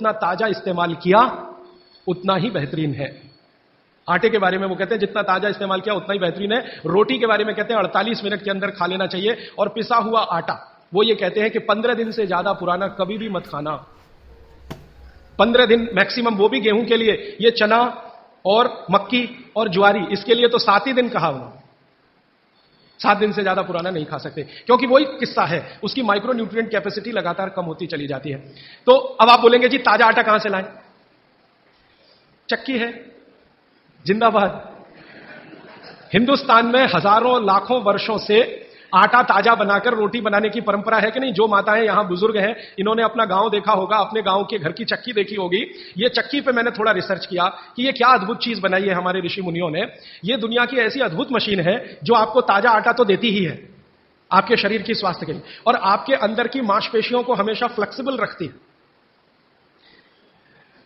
जितना ताजा इस्तेमाल किया उतना ही बेहतरीन है। आटे के बारे में वो कहते हैं जितना ताजा इस्तेमाल किया उतना ही बेहतरीन है। रोटी के बारे में कहते हैं 48 मिनट के अंदर खा लेना चाहिए। और पिसा हुआ आटा वो ये कहते हैं कि 15 दिन से ज्यादा पुराना कभी भी मत खाना। 15 दिन मैक्सिमम, वो भी गेहूं के लिए। ये चना और मक्की और ज्वारी, इसके लिए तो 7 ही दिन कहा उन्होंने। 7 दिन से ज्यादा पुराना नहीं खा सकते, क्योंकि वही किस्सा है, उसकी माइक्रो न्यूट्रिएंट कैपेसिटी लगातार कम होती चली जाती है। तो अब आप बोलेंगे जी ताजा आटा कहां से लाएं? चक्की है, जिंदाबाद। हिंदुस्तान में हजारों लाखों वर्षों से आटा ताजा बनाकर रोटी बनाने की परंपरा है कि नहीं? जो माताएं यहां बुजुर्ग हैं, इन्होंने अपना गांव देखा होगा, अपने गांव के घर की चक्की देखी होगी। ये चक्की पे मैंने थोड़ा रिसर्च किया कि ये क्या अद्भुत चीज बनाई है हमारे ऋषि मुनियों ने। ये दुनिया की ऐसी अद्भुत मशीन है जो आपको ताजा आटा तो देती ही है आपके शरीर की स्वास्थ्य के लिए, और आपके अंदर की मांसपेशियों को हमेशा फ्लेक्सिबल रखती है।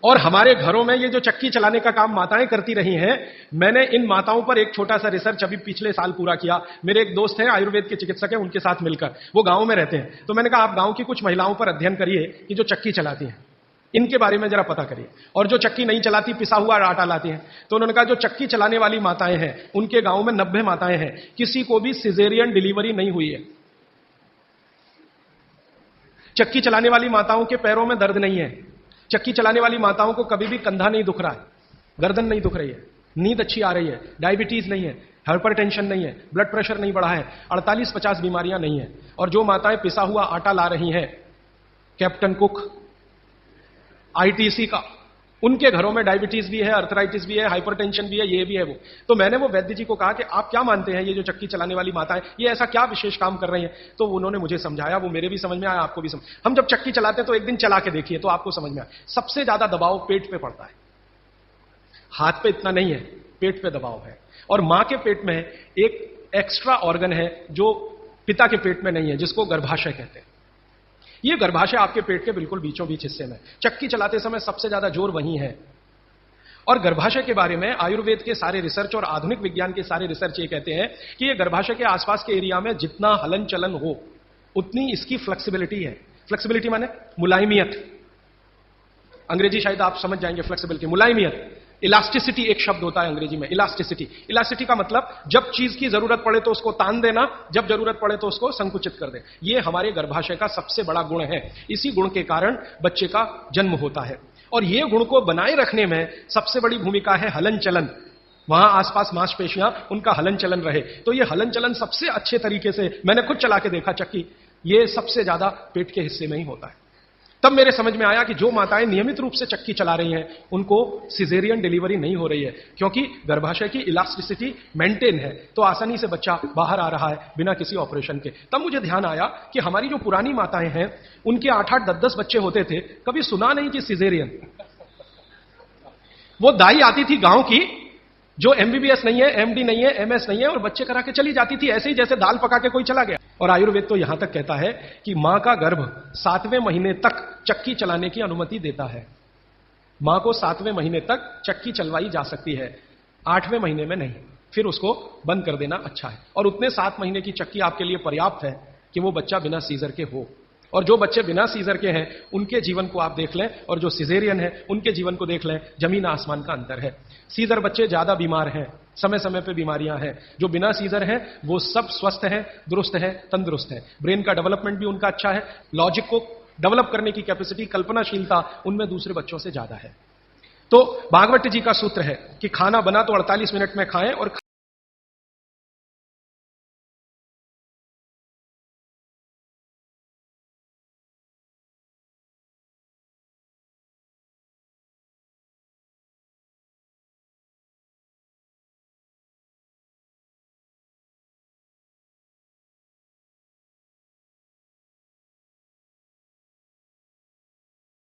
और हमारे घरों में ये जो चक्की चलाने का काम माताएं करती रही हैं, मैंने इन माताओं पर एक छोटा सा रिसर्च अभी पिछले साल पूरा किया। मेरे एक दोस्त हैं, आयुर्वेद के चिकित्सक हैं, उनके साथ मिलकर, वो गांव में रहते हैं। तो मैंने कहा आप गांव की कुछ महिलाओं पर अध्ययन करिए कि जो चक्की चलाती हैं, इनके बारे में जरा पता करिए। और जो चक्की नहीं चलाती, पिसा हुआ आटा लाती हैं। तो उन्होंने कहा जो चक्की चलाने वाली माताएं हैं, उनके गांव में 90 माताएं हैं, किसी को भी सिजेरियन डिलीवरी नहीं हुई है। चक्की चलाने वाली माताओं के पैरों में दर्द नहीं है। चक्की चलाने वाली माताओं को कभी भी कंधा नहीं दुख रहा है, गर्दन नहीं दुख रही है, नींद अच्छी आ रही है, डायबिटीज नहीं है, हाइपरटेंशन नहीं है, ब्लड प्रेशर नहीं बढ़ा है, 48-50 बीमारियां नहीं है। और जो माताएं पिसा हुआ आटा ला रही हैं, कैप्टन कुक, आईटीसी का, उनके घरों में डायबिटीज भी है, अर्थराइटिस भी है, हाइपरटेंशन भी है, ये भी है वो। तो मैंने वो वैद्य जी को कहा कि आप क्या मानते हैं ये जो चक्की चलाने वाली माताएं, ये ऐसा क्या विशेष काम कर रही हैं? तो उन्होंने मुझे समझाया, वो मेरे भी समझ में आया, आपको भी समझ। हम जब चक्की चलाते हैं तो एक दिन चला के देखिए तो आपको समझ में आए। सबसे ज्यादा दबाव पेट पे पड़ता है, हाथ पे इतना नहीं है, पेट पे दबाव है। और मां के पेट में एक एक्स्ट्रा ऑर्गन है जो पिता के पेट में नहीं है, जिसको गर्भाशय कहते हैं। ये गर्भाशय आपके पेट के बिल्कुल बीचों बीच हिस्से में। चक्की चलाते समय सबसे ज्यादा जोर वहीं है। और गर्भाशय के बारे में आयुर्वेद के सारे रिसर्च और आधुनिक विज्ञान के सारे रिसर्च ये कहते हैं कि ये गर्भाशय के आसपास के एरिया में जितना हलन चलन हो उतनी इसकी फ्लेक्सिबिलिटी है। फ्लेक्सिबिलिटी माने मुलायमियत, अंग्रेजी शायद आप समझ जाएंगे। फ्लेक्सिबिलिटी, मुलायमियत, इलास्टिसिटी एक शब्द होता है अंग्रेजी में, इलास्टिसिटी। इलास्टिसिटी का मतलब जब चीज की जरूरत पड़े तो उसको तान देना, जब जरूरत पड़े तो उसको संकुचित कर दे। ये हमारे गर्भाशय का सबसे बड़ा गुण है। इसी गुण के कारण बच्चे का जन्म होता है। और ये गुण को बनाए रखने में सबसे बड़ी भूमिका है हलन चलन। वहां आसपास मांसपेशियां, उनका हलन चलन रहे। तो ये हलन चलन सबसे अच्छे तरीके से, मैंने खुद चला के देखा चक्की, ये सबसे ज्यादा पेट के हिस्से में ही होता है। तब मेरे समझ में आया कि जो माताएं नियमित रूप से चक्की चला रही हैं उनको सिजेरियन डिलीवरी नहीं हो रही है, क्योंकि गर्भाशय की इलास्टिसिटी मेंटेन है, तो आसानी से बच्चा बाहर आ रहा है बिना किसी ऑपरेशन के। तब मुझे ध्यान आया कि हमारी जो पुरानी माताएं हैं उनके 8-8, 10-10 बच्चे होते थे, कभी सुना नहीं कि सिजेरियन। वो दाई आती थी गांव की, जो एमबीबीएस नहीं है, एमडी नहीं है, एमएस नहीं है, और बच्चे करा के चली जाती थी, ऐसे ही जैसे दाल पका के कोई चला गया। और आयुर्वेद तो यहां तक कहता है कि मां का गर्भ 7वें महीने तक चक्की चलाने की अनुमति देता है। मां को 7वें महीने तक चक्की चलवाई जा सकती है, 8वें महीने में नहीं, फिर उसको बंद कर देना अच्छा है। और उतने 7 महीने की चक्की आपके लिए पर्याप्त है कि वो बच्चा बिना सीजर के हो। और जो बच्चे बिना सीजर के हैं उनके जीवन को आप देख लें, और जो सिजेरियन है उनके जीवन को देख लें, जमीन आसमान का अंतर है। सीजर बच्चे ज्यादा बीमार हैं, समय समय पे बीमारियां हैं। जो बिना सीजर हैं वो सब स्वस्थ हैं, दुरुस्त हैं, तंदुरुस्त हैं। ब्रेन का डेवलपमेंट भी उनका अच्छा है, लॉजिक को डेवलप करने की कैपेसिटी, कल्पनाशीलता उनमें दूसरे बच्चों से ज्यादा है। तो भागवत जी का सूत्र है कि खाना बना तो 48 मिनट में खाएं और